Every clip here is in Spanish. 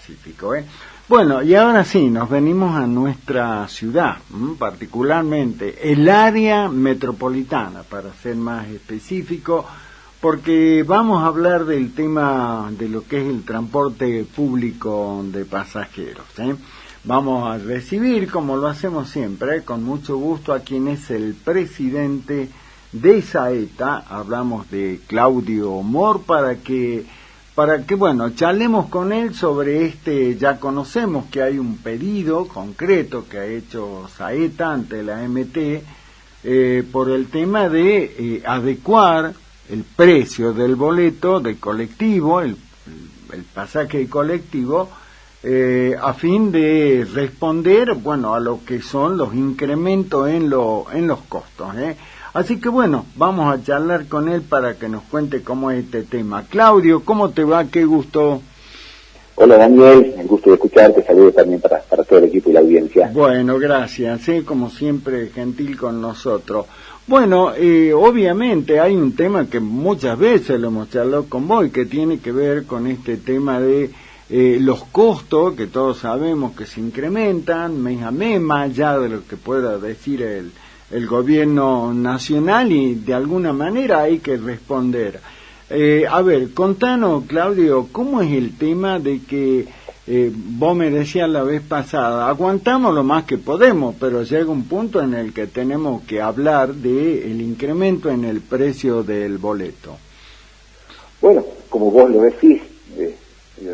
Pacífico, ¿eh? Bueno, y ahora sí, nos venimos a nuestra ciudad, particularmente el área metropolitana, para ser más específico, porque vamos a hablar del tema de lo que es el transporte público de pasajeros, ¿eh? Vamos a recibir, como lo hacemos siempre, con mucho gusto a quien es el presidente de SAETA. Hablamos de Claudio Mor para que bueno, charlemos con él sobre ya conocemos que hay un pedido concreto que ha hecho SAETA ante la MT por el tema de adecuar el precio del boleto del colectivo, el pasaje colectivo, a fin de responder, bueno, a lo que son los incrementos en los costos, ¿eh? Así que bueno, vamos a charlar con él para que nos cuente cómo es este tema. Claudio, ¿cómo te va? Qué gusto. Hola Daniel, el gusto de escucharte, saludos también para todo el equipo y la audiencia. Bueno, gracias, como siempre, gentil con nosotros. Bueno, obviamente hay un tema que muchas veces lo hemos charlado con vos y que tiene que ver con este tema de los costos, que todos sabemos que se incrementan mes a mes, más allá de lo que pueda decir el gobierno nacional, y de alguna manera hay que responder. A ver, contanos, Claudio, ¿cómo es el tema de que vos me decías la vez pasada, aguantamos lo más que podemos, pero llega un punto en el que tenemos que hablar del incremento en el precio del boleto? Bueno, como vos lo decís,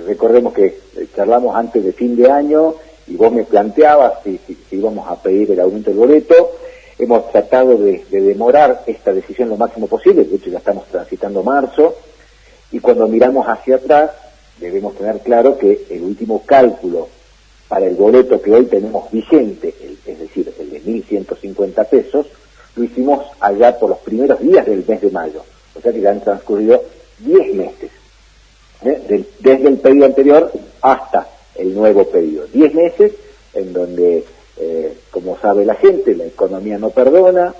recordemos que charlamos antes de fin de año y vos me planteabas si íbamos a pedir el aumento del boleto. Hemos tratado de demorar esta decisión lo máximo posible, de hecho ya estamos transitando marzo, y cuando miramos hacia atrás debemos tener claro que el último cálculo para el boleto que hoy tenemos vigente, es decir, el de 1.150 pesos, lo hicimos allá por los primeros días del mes de mayo, o sea que ya han transcurrido 10 meses, desde el pedido anterior hasta el nuevo pedido, 10 meses en donde como sabe la gente, la economía no perdona,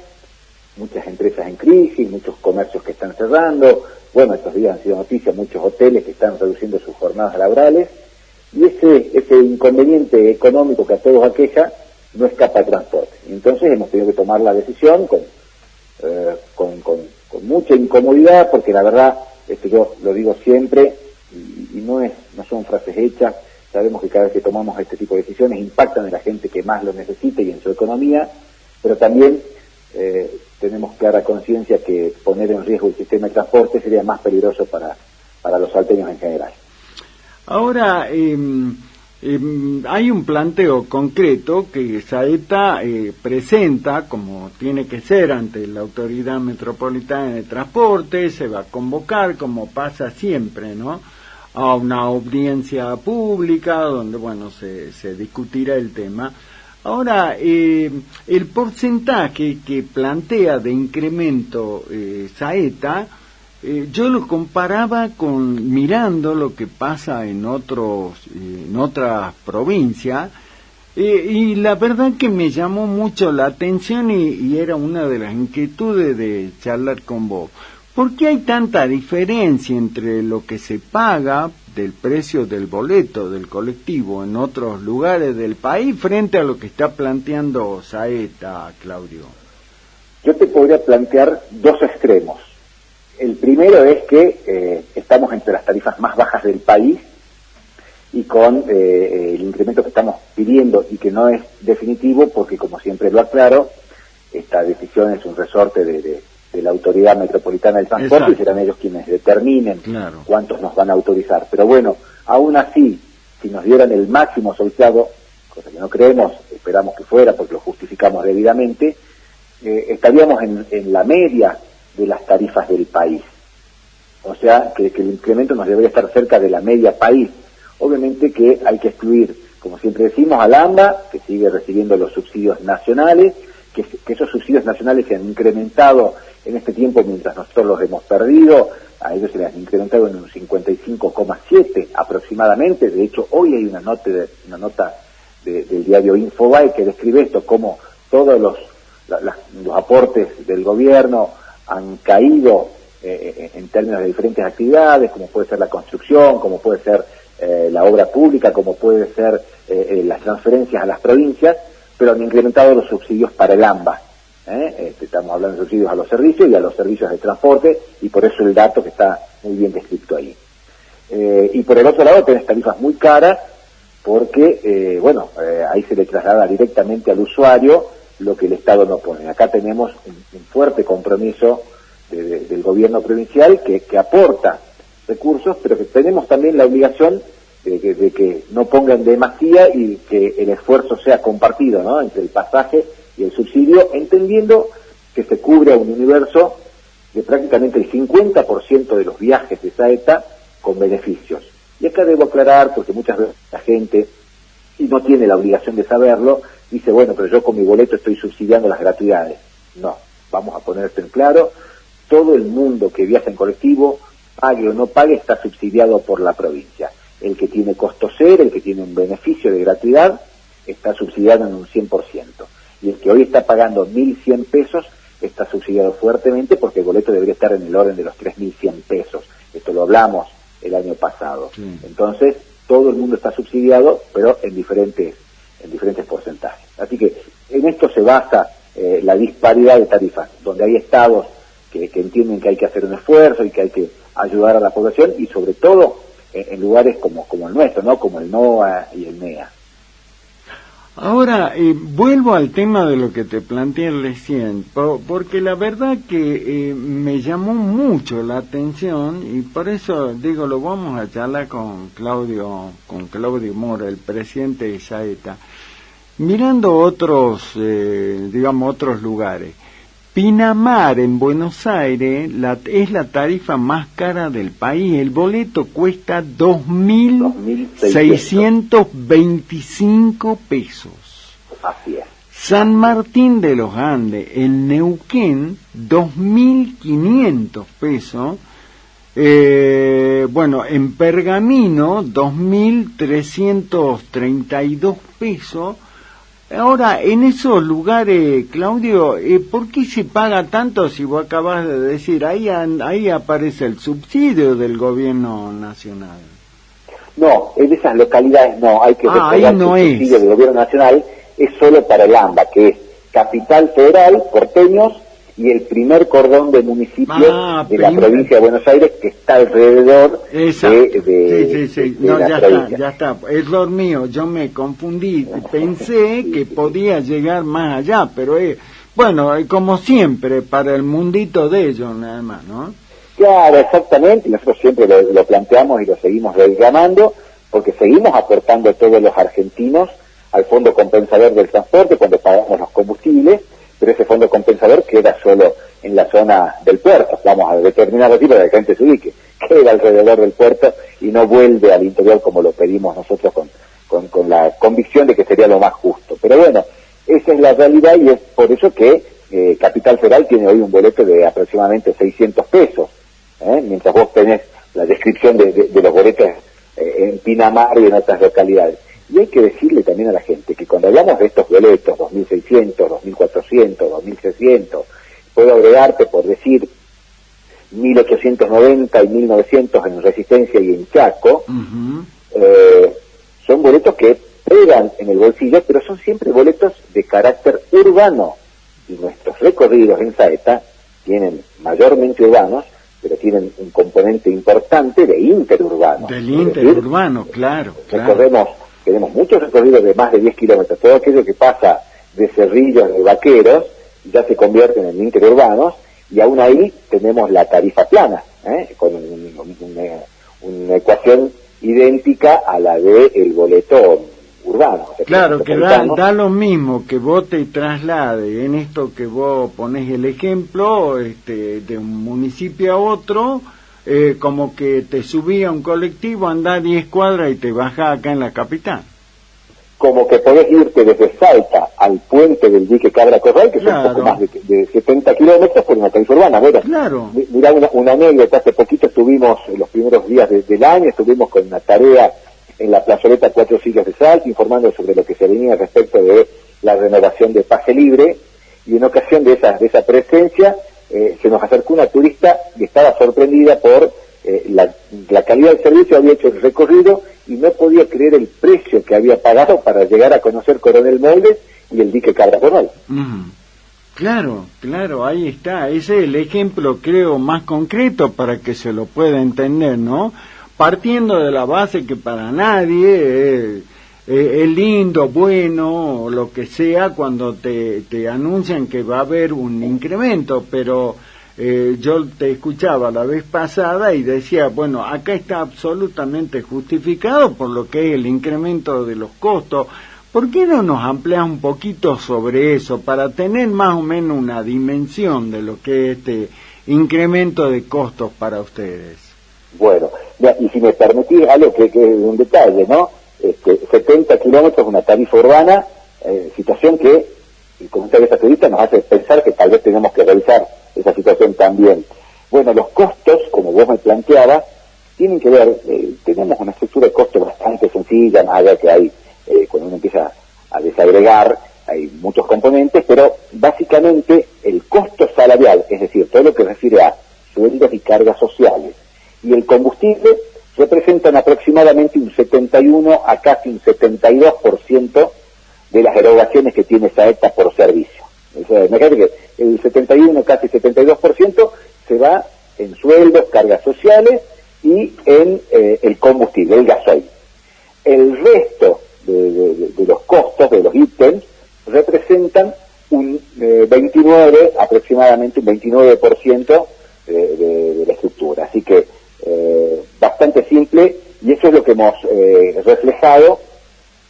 muchas empresas en crisis, muchos comercios que están cerrando, bueno, estos días han sido noticias, muchos hoteles que están reduciendo sus jornadas laborales, y ese inconveniente económico que a todos aqueja no escapa al transporte. Entonces hemos tenido que tomar la decisión con mucha incomodidad, porque la verdad, esto yo lo digo siempre, y no son frases hechas. Sabemos que cada vez que tomamos este tipo de decisiones impactan en la gente que más lo necesita y en su economía, pero también tenemos clara conciencia que poner en riesgo el sistema de transporte sería más peligroso para los salteños en general. Ahora, hay un planteo concreto que SAETA presenta, como tiene que ser ante la Autoridad Metropolitana de Transporte, se va a convocar, como pasa siempre, ¿no?, a una audiencia pública donde, bueno, se discutirá el tema. Ahora, el porcentaje que plantea de incremento SAETA, yo lo comparaba mirando lo que pasa en otras provincias, y la verdad que me llamó mucho la atención y era una de las inquietudes de charlar con vos. ¿Por qué hay tanta diferencia entre lo que se paga del precio del boleto del colectivo en otros lugares del país frente a lo que está planteando SAETA, Claudio? Yo te podría plantear dos extremos. El primero es que estamos entre las tarifas más bajas del país y con el incremento que estamos pidiendo y que no es definitivo porque, como siempre lo aclaro, esta decisión es un resorte de la Autoridad Metropolitana del Transporte. Exacto. Y serán ellos quienes determinen cuántos nos van a autorizar. Pero bueno, aún así, si nos dieran el máximo soliciado, cosa que no creemos, esperamos que fuera porque lo justificamos debidamente, estaríamos en la media de las tarifas del país. O sea, que el incremento nos debería estar cerca de la media país. Obviamente que hay que excluir, como siempre decimos, al AMBA, que sigue recibiendo los subsidios nacionales, que esos subsidios nacionales se han incrementado en este tiempo mientras nosotros los hemos perdido. A ellos se les han incrementado en un 55,7 aproximadamente. De hecho, hoy hay una nota del diario Infobae que describe esto, como todos los aportes del gobierno han caído en términos de diferentes actividades, como puede ser la construcción, como puede ser la obra pública, como puede ser las transferencias a las provincias, pero han incrementado los subsidios para el AMBA. Estamos hablando de subsidios a los servicios y a los servicios de transporte, y por eso el dato que está muy bien descrito ahí. Y por el otro lado tenés tarifas muy caras, porque, ahí se le traslada directamente al usuario lo que el Estado no pone. Acá tenemos un fuerte compromiso del gobierno provincial que aporta recursos, pero que tenemos también la obligación de que no pongan demasía y que el esfuerzo sea compartido, ¿no?, entre el pasaje y el subsidio, entendiendo que se cubre a un universo de prácticamente el 50% de los viajes de Saeta con beneficios. Y acá debo aclarar, porque muchas veces la gente, y no tiene la obligación de saberlo, dice, bueno, pero yo con mi boleto estoy subsidiando las gratuidades. No, vamos a poner esto en claro: todo el mundo que viaja en colectivo, pague o no pague, está subsidiado por la provincia. El que tiene costo cero, el que tiene un beneficio de gratuidad, está subsidiado en un 100%. Y el que hoy está pagando 1.100 pesos está subsidiado fuertemente, porque el boleto debería estar en el orden de los 3.100 pesos. Esto lo hablamos el año pasado. Sí. Entonces, todo el mundo está subsidiado, pero en diferentes porcentajes. Así que en esto se basa la disparidad de tarifas, donde hay estados que entienden que hay que hacer un esfuerzo y que hay que ayudar a la población, y sobre todo en lugares como el nuestro, ¿no?, como el NOA y el NEA. Ahora, vuelvo al tema de lo que te planteé recién, porque la verdad que me llamó mucho la atención, y por eso digo, lo vamos a charlar con Claudio Mora, el presidente de Saeta, mirando otros lugares. Pinamar, en Buenos Aires, es la tarifa más cara del país. El boleto cuesta 2.625 pesos. Así es. San Martín de los Andes, en Neuquén, 2.500 pesos. En Pergamino, 2.332 pesos. Ahora, en esos lugares, Claudio, ¿por qué se paga tanto si vos acabas de decir, ahí aparece el subsidio del gobierno nacional? No, en esas localidades no, hay que recordar que el subsidio del gobierno nacional es solo para el AMBA, que es Capital Federal, porteños, y el primer cordón de municipios de la provincia de Buenos Aires, que está alrededor de no, la provincia. Ya está, error mío, yo me confundí, pensé que podía llegar más allá, pero como siempre, para el mundito de ellos nada más, ¿no? Claro, exactamente, y nosotros siempre lo planteamos y lo seguimos reclamando, porque seguimos aportando todos los argentinos al Fondo Compensador del Transporte cuando pagamos los combustibles, pero ese fondo compensador queda solo en la zona del puerto, vamos a determinar así para que la gente se ubique, queda alrededor del puerto y no vuelve al interior como lo pedimos nosotros con la convicción de que sería lo más justo. Pero bueno, esa es la realidad, y es por eso que Capital Federal tiene hoy un boleto de aproximadamente 600 pesos, mientras vos tenés la descripción de los boletos en Pinamar y en otras localidades. Y hay que decirle también a la gente que cuando hablamos de estos boletos, 2.600, 2.400, 2.600, puedo agregarte por decir 1.890 y 1.900 en Resistencia y en Chaco, son boletos que pegan en el bolsillo, pero son siempre boletos de carácter urbano, y nuestros recorridos en Saeta tienen mayormente urbanos, pero tienen un componente importante de interurbano. Del interurbano, claro. Tenemos muchos recorridos de más de 10 kilómetros. Todo aquello que pasa de Cerrillos, de Vaqueros, ya se convierten en interurbanos, y aún ahí tenemos la tarifa plana, con una ecuación idéntica a la del boleto urbano. O sea, claro, que da lo mismo que vos te traslade en esto que vos ponés el ejemplo, de un municipio a otro, como que te subí a un colectivo, andás 10 cuadras y te bajás acá en la capital. Como que podés irte desde Salta al puente del dique Cabra Corral, que son un poco más de 70 kilómetros, por una tarifa urbana. Bueno, mirá una anécdota, hace poquito estuvimos, en los primeros días del año, estuvimos con una tarea en la plazoleta 4 Siglos de Salta, informando sobre lo que se venía respecto de la renovación de Pase Libre, y en ocasión de esa presencia, se nos acercó una turista y estaba sorprendida por la calidad del servicio. Había hecho el recorrido y no podía creer el precio que había pagado para llegar a conocer Coronel Moldes y el dique Cabra Corral. Claro, claro, ahí está. Ese es el ejemplo, creo, más concreto para que se lo pueda entender, ¿no? Partiendo de la base que para nadie es lindo, bueno, o lo que sea, cuando te anuncian que va a haber un incremento, pero yo te escuchaba la vez pasada y decía, bueno, acá está absolutamente justificado por lo que es el incremento de los costos. ¿Por qué no nos amplias un poquito sobre eso para tener más o menos una dimensión de lo que es este incremento de costos para ustedes? Bueno, y si me permitís algo que es un detalle, ¿no? 70 kilómetros, una tarifa urbana, situación que el comentario de esta turista nos hace pensar que tal vez tenemos que revisar esa situación también. Bueno, los costos, como vos me planteabas, tienen que ver, tenemos una estructura de costos bastante sencilla, más allá que hay, cuando uno empieza a desagregar, hay muchos componentes, pero básicamente el costo salarial, es decir, todo lo que refiere a sueldos y cargas sociales, y el combustible representan aproximadamente un 71 a casi un 72% de las erogaciones que tiene Saeta por servicio. O sea, imagínate que el 71, casi 72% se va en sueldos, cargas sociales y en el combustible, el gasoil. El resto de los costos, de los ítems, representan un 29, aproximadamente un 29% de la estructura. Así que bastante simple, y eso es lo que hemos reflejado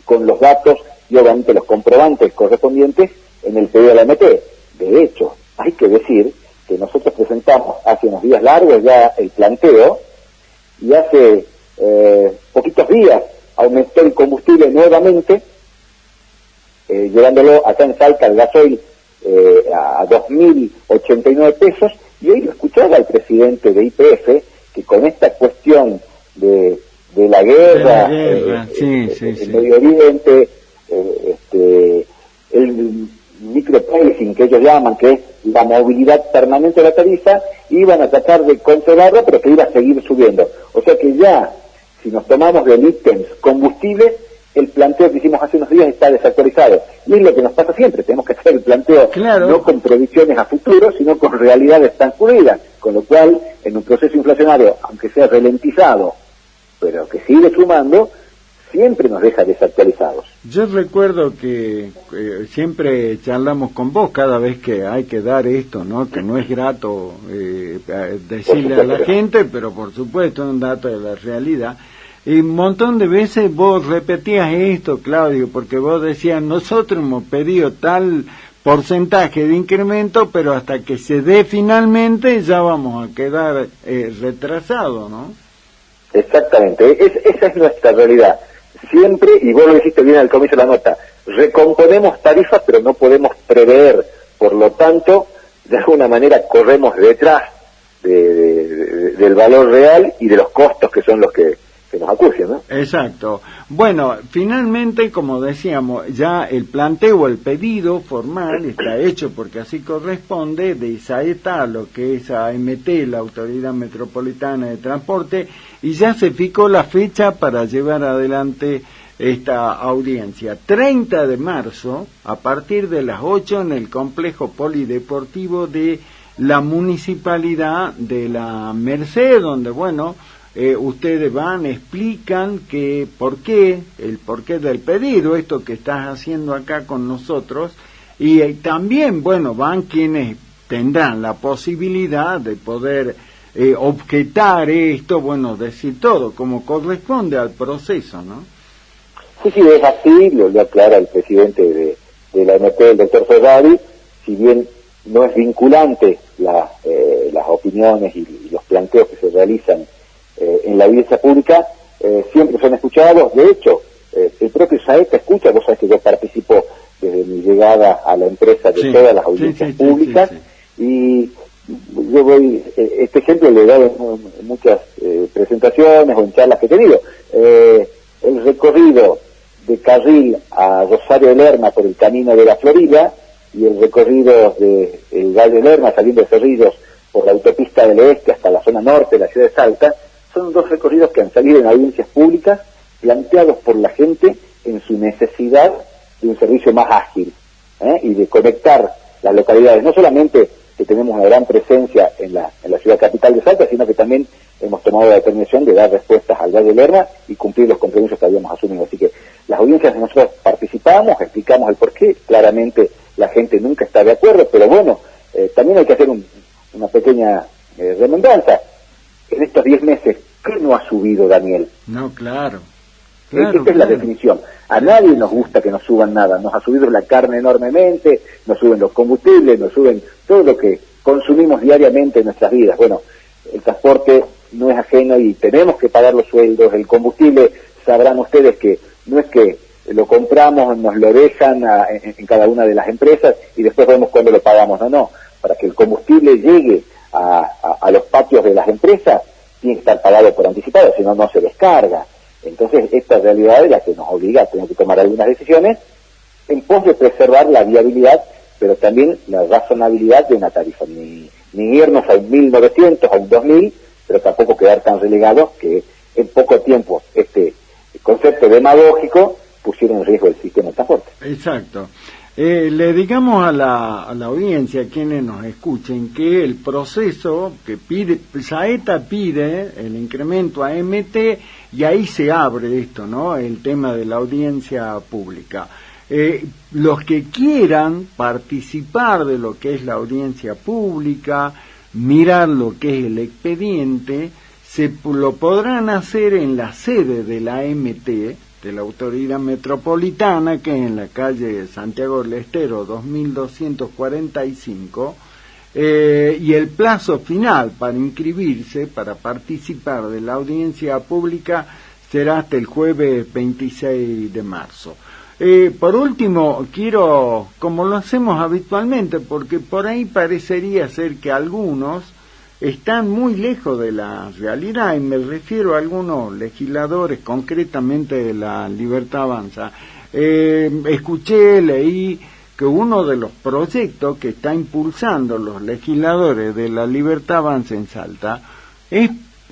con los datos y obviamente los comprobantes correspondientes en el pedido de la MT. De hecho, hay que decir que nosotros presentamos hace unos días largos ya el planteo, y hace poquitos días aumentó el combustible nuevamente, llevándolo acá en Salta el gasoil a 2.089 pesos, y hoy lo escuchaba el presidente de YPF, que con esta cuestión de la guerra, el Medio Oriente, el micropricing que ellos llaman, que es la movilidad permanente de la tarifa, iban a tratar de controlarla, pero que iba a seguir subiendo. O sea que ya, si nos tomamos del ítems combustible, el planteo que hicimos hace unos días está desactualizado. Y es lo que nos pasa siempre, tenemos que hacer el planteo no con predicciones a futuro, sino con realidades transcurridas, con lo cual, en un proceso inflacionario, aunque sea ralentizado, pero que sigue sumando, siempre nos deja desactualizados. Yo recuerdo que siempre charlamos con vos cada vez que hay que dar esto, ¿no? Que no es grato decirle a la gente, pero por supuesto es un dato de la realidad. Y un montón de veces vos repetías esto, Claudio, porque vos decías, nosotros hemos pedido tal porcentaje de incremento, pero hasta que se dé finalmente ya vamos a quedar retrasados, ¿no? Exactamente, esa es nuestra realidad. Siempre, y vos lo dijiste bien al comienzo de la nota, recomponemos tarifas, pero no podemos prever, por lo tanto, de alguna manera corremos detrás del valor real y de los costos que son los que nos acucian, ¿no? Exacto. Bueno, finalmente, como decíamos, ya el planteo, el pedido formal está hecho porque así corresponde de Saeta a lo que es AMT, la Autoridad Metropolitana de Transporte, y ya se fijó la fecha para llevar adelante esta audiencia. 30 de marzo, a partir de las 8 en el complejo polideportivo de la Municipalidad de la Merced, donde, bueno, ustedes van, explican el porqué del pedido, esto que estás haciendo acá con nosotros, y también, bueno, van quienes tendrán la posibilidad de poder objetar esto, bueno, decir todo, como corresponde al proceso, ¿no? Sí, es así, lo aclara el presidente de la MT, el doctor Ferrari, si bien no es vinculante las opiniones y los planteos que se realizan en la audiencia pública, siempre son escuchados. De hecho, el propio Saeta escucha, vos sabés que yo participo desde mi llegada a la empresa de todas las audiencias públicas, y yo este ejemplo le he dado en muchas presentaciones o en charlas que he tenido. El recorrido de Carril a Rosario de Lerma por el camino de la Florida, y el recorrido de el Valle de Lerma saliendo de Cerrillos por la autopista del Oeste hasta la zona norte de la ciudad de Salta, son dos recorridos que han salido en audiencias públicas planteados por la gente en su necesidad de un servicio más ágil, y de conectar las localidades, no solamente que tenemos una gran presencia en la ciudad capital de Salta, sino que también hemos tomado la determinación de dar respuestas al Valle Lerma y cumplir los compromisos que habíamos asumido. Así que las audiencias nosotros participamos, explicamos el porqué, claramente la gente nunca está de acuerdo, pero bueno, también hay que hacer una pequeña remembranza. En estos 10 meses, ¿qué no ha subido, Daniel? No, claro. Esta es la definición. A nadie nos gusta que nos suban nada. Nos ha subido la carne enormemente, nos suben los combustibles, nos suben todo lo que consumimos diariamente en nuestras vidas. Bueno, el transporte no es ajeno y tenemos que pagar los sueldos. El combustible, sabrán ustedes que no es que lo compramos, nos lo dejan en cada una de las empresas y después vemos cuándo lo pagamos. No. Para que el combustible llegue a los patios de las empresas, tiene que estar pagado por anticipado, si no, no se descarga. Entonces, esta realidad es la que nos obliga a tener que tomar algunas decisiones en pos de preservar la viabilidad, pero también la razonabilidad de una tarifa. Ni irnos a un 1900, a un 2000, pero tampoco quedar tan relegados que en poco tiempo este concepto demagógico pusiera en riesgo el sistema de transporte. Exacto. Le digamos a la audiencia, a quienes nos escuchen, que el proceso que pide, Saeta pide el incremento a MT y ahí se abre esto, ¿no? El tema de la audiencia pública. Los que quieran participar de lo que es la audiencia pública, mirar lo que es el expediente, lo podrán hacer en la sede de la MT, de la Autoridad Metropolitana, que es en la calle Santiago del Estero 2245, y el plazo final para inscribirse, para participar de la audiencia pública, será hasta el jueves 26 de marzo. Por último, quiero, como lo hacemos habitualmente, porque por ahí parecería ser que algunos están muy lejos de la realidad, y me refiero a algunos legisladores, concretamente de la Libertad Avanza. Escuché, leí que uno de los proyectos que está impulsando los legisladores de la Libertad Avanza en Salta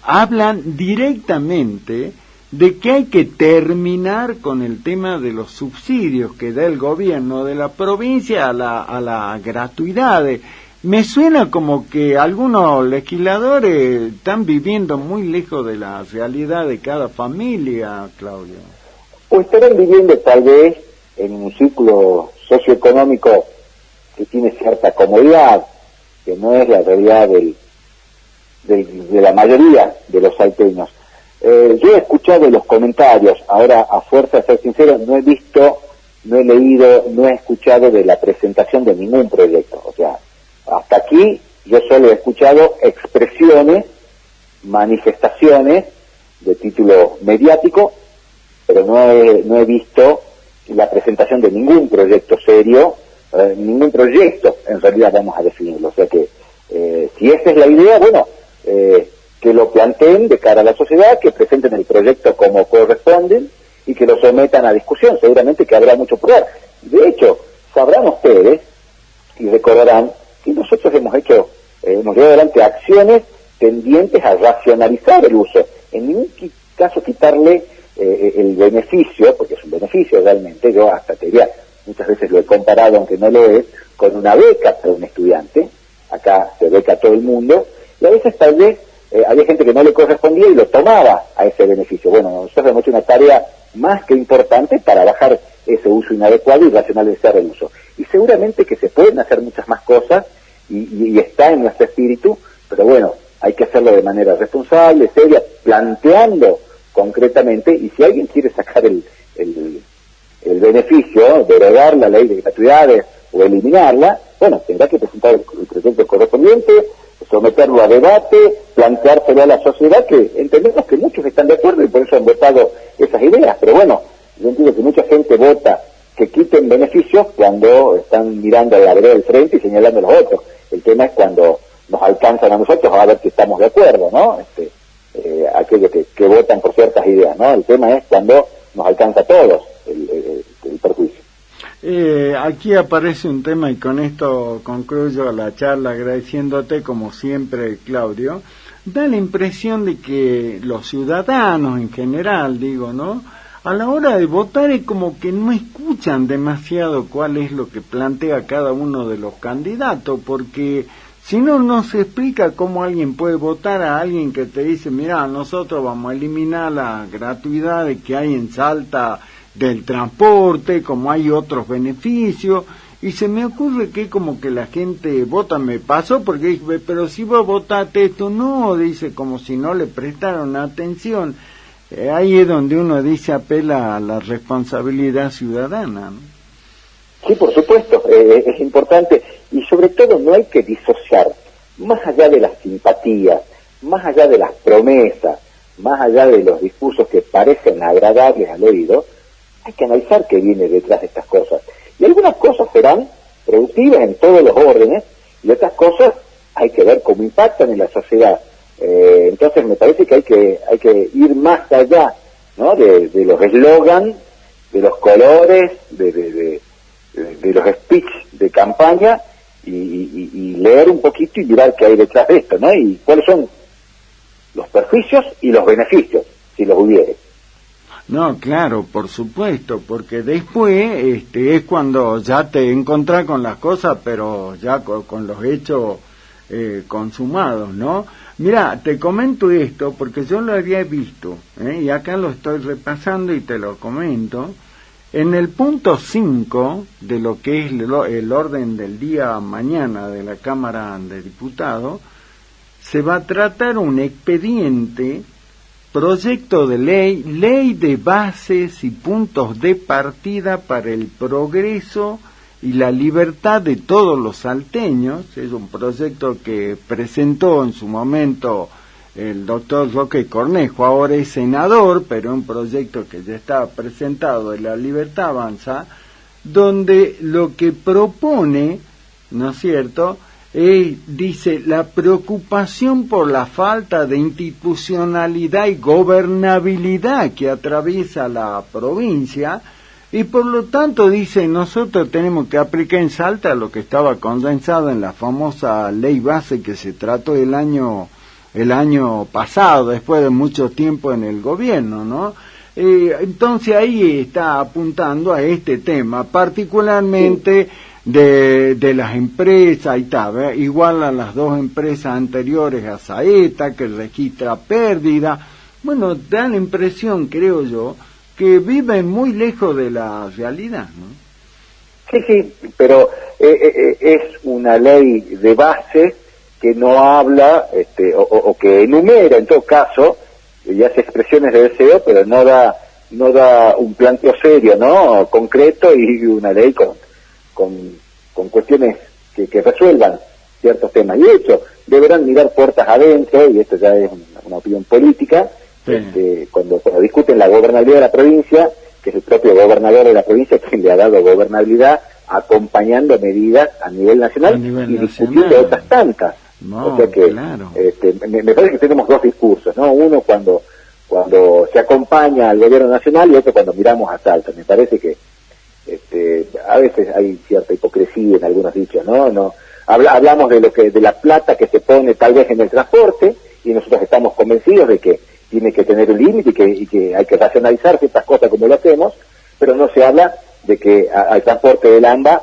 hablan directamente de que hay que terminar con el tema de los subsidios que da el gobierno de la provincia a la gratuidad. Me suena como que algunos legisladores están viviendo muy lejos de la realidad de cada familia, Claudio. O estarán viviendo tal vez en un círculo socioeconómico que tiene cierta comodidad, que no es la realidad de la mayoría de los salteños. Yo he escuchado los comentarios, ahora a fuerza de ser sincero, no he visto, no he leído, no he escuchado de la presentación de ningún proyecto. O sea, hasta aquí yo solo he escuchado expresiones, manifestaciones de título mediático, pero no he visto la presentación de ningún proyecto serio, ningún proyecto en realidad vamos a definirlo. O sea que si esa es la idea, bueno, que lo planteen de cara a la sociedad, que presenten el proyecto como corresponden y que lo sometan a discusión. Seguramente que habrá mucho por ver. De hecho, sabrán ustedes y recordarán que nosotros hemos llevado adelante acciones tendientes a racionalizar el uso. En ningún caso quitarle el beneficio, porque es un beneficio realmente. Yo hasta te diría, muchas veces lo he comparado, aunque no lo es, con una beca para un estudiante. Acá se beca a todo el mundo, y a veces tal vez había gente que no le correspondía y lo tomaba a ese beneficio. Bueno, nosotros hemos hecho una tarea más que importante para bajar ese uso inadecuado y racionalizar el uso. Y seguramente que se pueden hacer muchas más cosas y está en nuestro espíritu, pero bueno, hay que hacerlo de manera responsable, seria, planteando concretamente, y si alguien quiere sacar el beneficio, derogar la ley de gratuidades o eliminarla, bueno, tendrá que presentar el proyecto correspondiente, someterlo a debate, planteárselo a la sociedad, que entendemos que muchos están de acuerdo y por eso han votado esas ideas. Pero bueno, yo entiendo que mucha gente vota que quiten beneficios cuando están mirando a la vereda del frente y señalando a los otros. El tema es cuando nos alcanzan a nosotros a ver que estamos de acuerdo, ¿no? Aquellos que votan por ciertas ideas, ¿no? El tema es cuando nos alcanza a todos el perjuicio. Aquí aparece un tema y con esto concluyo la charla agradeciéndote como siempre, Claudio. Da la impresión de que los ciudadanos en general, digo, ¿no?, a la hora de votar es como que no escuchan demasiado cuál es lo que plantea cada uno de los candidatos, porque si no, no se explica cómo alguien puede votar a alguien que te dice, mira, nosotros vamos a eliminar la gratuidad que hay en Salta del transporte, como hay otros beneficios, y se me ocurre que como que la gente vota, me pasó porque dije, pero si vos votaste esto, no, dice, como si no le prestaron atención. Ahí es donde uno dice, apela a la responsabilidad ciudadana, ¿no? Sí, por supuesto, es importante, y sobre todo no hay que disociar, más allá de las simpatías, más allá de las promesas, más allá de los discursos que parecen agradables al oído, hay que analizar qué viene detrás de estas cosas. Y algunas cosas serán productivas en todos los órdenes, y otras cosas hay que ver cómo impactan en la sociedad. Entonces me parece que hay que ir más allá, ¿no?, de los eslogans, de los colores, de los speech de campaña, y leer un poquito y mirar qué hay detrás de esto, ¿no? Y cuáles son los perjuicios y los beneficios, si los hubiere. No, claro, por supuesto, porque después es cuando ya te encontrás con las cosas, pero ya con los hechos consumados, ¿no? Mira, te comento esto porque yo lo había visto, y acá lo estoy repasando y te lo comento. En el punto 5 de lo que es el orden del día mañana de la Cámara de Diputados, se va a tratar un expediente, proyecto de ley de bases y puntos de partida para el progreso y la libertad de todos los salteños. Es un proyecto que presentó en su momento el doctor Roque Cornejo, ahora es senador, pero un proyecto que ya está presentado de La Libertad Avanza, donde lo que propone, ¿no es cierto?, dice, la preocupación por la falta de institucionalidad y gobernabilidad que atraviesa la provincia, y por lo tanto dice, nosotros tenemos que aplicar en Salta lo que estaba condensado en la famosa ley base que se trató el año pasado, después de mucho tiempo en el gobierno, ¿no? Entonces ahí está apuntando a este tema, particularmente de las empresas, ahí está, ¿verdad?, igual a las dos empresas anteriores a Saeta, que registra pérdida. Bueno, da la impresión, creo yo, que viven muy lejos de la realidad, ¿no? Sí, pero es una ley de base que no habla, o que enumera en todo caso, y hace expresiones de deseo, pero no da un planteo serio, ¿no?, concreto, y una ley con cuestiones que resuelvan ciertos temas. Y de hecho, deberán mirar puertas adentro, y esto ya es una opinión política, sí. Cuando discuten la gobernabilidad de la provincia, que es el propio gobernador de la provincia quien le ha dado gobernabilidad, acompañando medidas a nivel nacional y discutiendo otras tantas. No, o sea que claro. Me parece que tenemos dos discursos, ¿no? Uno cuando se acompaña al gobierno nacional, y otro cuando miramos a Salta. Me parece que a veces hay cierta hipocresía en algunos dichos, ¿no? Hablamos de la plata que se pone tal vez en el transporte, y nosotros estamos convencidos de que tiene que tener un límite y que hay que racionalizar ciertas cosas como lo hacemos, pero no se habla de que al transporte del AMBA,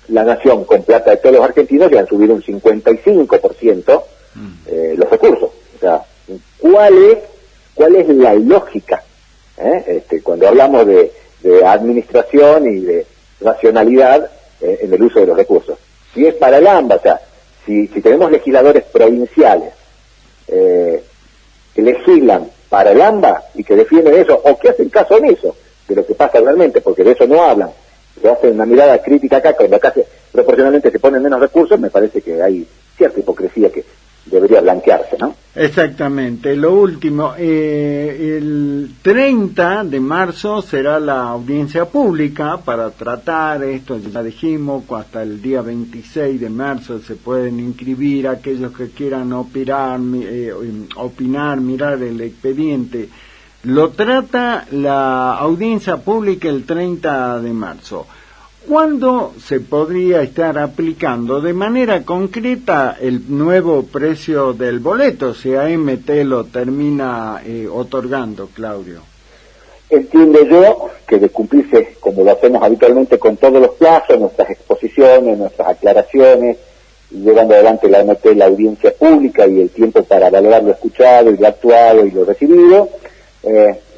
la nación con plata de todos los argentinos le han subido un 55% los recursos. O sea, ¿cuál es la lógica? Cuando hablamos de administración y de racionalidad en el uso de los recursos. Si es para el AMBA, o sea, si tenemos legisladores provinciales que legislan para el AMBA y que defienden eso, o que hacen caso omiso de lo que pasa realmente, porque de eso no hablan, se hacen una mirada crítica acá, cuando acá proporcionalmente se ponen menos recursos, me parece que hay cierta hipocresía que debería blanquearse, ¿no? Exactamente. Lo último, el 30 de marzo será la audiencia pública para tratar esto, ya dijimos, hasta el día 26 de marzo se pueden inscribir aquellos que quieran opinar, mirar el expediente. Lo trata la audiencia pública el 30 de marzo. ¿Cuándo se podría estar aplicando de manera concreta el nuevo precio del boleto, si AMT lo termina otorgando, Claudio? Entiendo yo que de cumplirse, como lo hacemos habitualmente con todos los plazos, nuestras exposiciones, nuestras aclaraciones, llevando adelante la audiencia pública y el tiempo para valorar lo escuchado y lo actuado y lo recibido,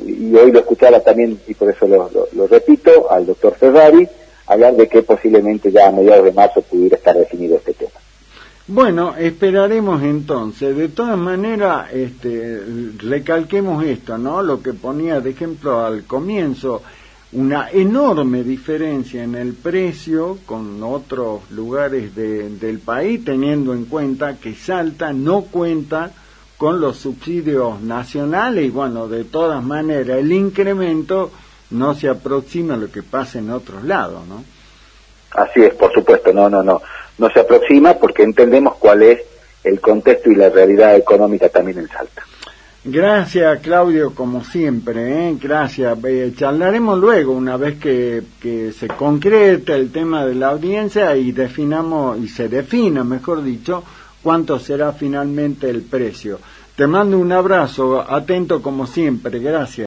y hoy lo escuchaba también, y por eso lo repito, al doctor Ferrari, hablar de que posiblemente ya a mediados de marzo pudiera estar definido este tema. Bueno, esperaremos entonces. De todas maneras, recalquemos esto, ¿no? Lo que ponía de ejemplo al comienzo, una enorme diferencia en el precio con otros lugares del país, teniendo en cuenta que Salta no cuenta con los subsidios nacionales y bueno, de todas maneras el incremento no se aproxima a lo que pasa en otros lados, ¿no? Así es, por supuesto, no se aproxima porque entendemos cuál es el contexto y la realidad económica también en Salta. Gracias, Claudio, como siempre, gracias. Charlaremos luego, una vez que se concrete el tema de la audiencia y se defina, mejor dicho, cuánto será finalmente el precio. Te mando un abrazo, atento como siempre, gracias.